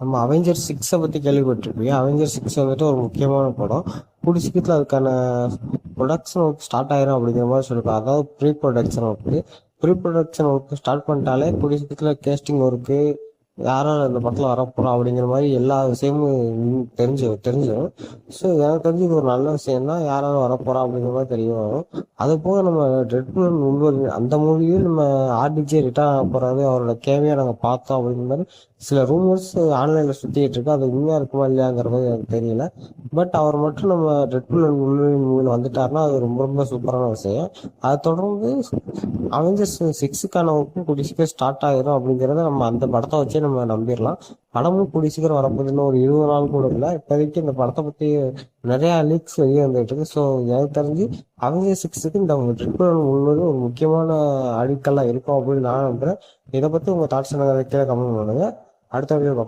நம்ம அவெஞ்சர் 6 பத்தி கேள்விப்பட்டிருப்பீங்க. அவெஞ்சர் 6 வந்துட்டு ஒரு முக்கியமான படம். கூடிய சீக்கிரத்தில் அதுக்கான ப்ரொடக்ஷன் ஒர்க் ஸ்டார்ட் ஆயிரும் அப்படிங்கிற மாதிரி சொல்லியிருக்காங்க. அதாவது ப்ரீ ப்ரொடக்ஷன் ஒர்க் ஸ்டார்ட் பண்ணிட்டாலே கூடிய சீக்கிரத்தில் கேஸ்டிங் ஒர்க்கு யாரும் அந்த படத்தில் வரப்போறோம் அப்படிங்கிற மாதிரி எல்லா விஷயமும் தெரிஞ்சிடும். ஸோ எனக்கு தெரிஞ்சு இது ஒரு நல்ல விஷயம் தான். யாராவது வரப்போறா அப்படிங்கிற மாதிரி தெரிய வரும். அது போக நம்ம டெட்பூல் உள்வரின் அந்த மூவியும் நம்ம ஆர்டிஜே ரிட்டர்ன் ஆக போறாரு, அவரோட கேமியா நாங்கள் பார்த்தோம் அப்படிங்கிற மாதிரி சில ரூமர்ஸ் ஆன்லைன்ல சுத்திட்டு இருக்கு. அது உண்மையா இருக்குமா இல்லையாங்கிறது எனக்கு தெரியல. பட் அவர் மட்டும் நம்ம டெட்பூல் உள்வரின் மூவில வந்துட்டாருன்னா அது ரொம்ப ரொம்ப சூப்பரான விஷயம். அதை தொடர்ந்து அவெஞ்சர்ஸ் 6க்கான ஒர்க்கும் கூடிய சீக்கிரம் ஸ்டார்ட் ஆகிரும் அப்படிங்கிறத நம்ம அந்த படத்தை வச்சே நம்ம நம்பிடலாம். படமும் கூடிய சீக்கிரம் வரப்போகுதுன்னு ஒரு 20 நாள் கூட இல்லை. இப்போதைக்கு இந்த படத்தை பற்றி நிறைய லீக்ஸ் வெளியே வந்துட்டு இருக்கு. ஸோ எனக்கு தெரிஞ்சு அவெஞ்சர் 6க்கு இந்த ட்ரிபிள் முழுவதும் ஒரு முக்கியமான அடிக்கல்லாம் இருக்கும் அப்படின்னு நான் நம்புறேன். இதை பற்றி உங்கள் தாட்ஸ் என்ன கீழே கமெண்ட் பண்ணுங்க. அடுத்த வீடியோ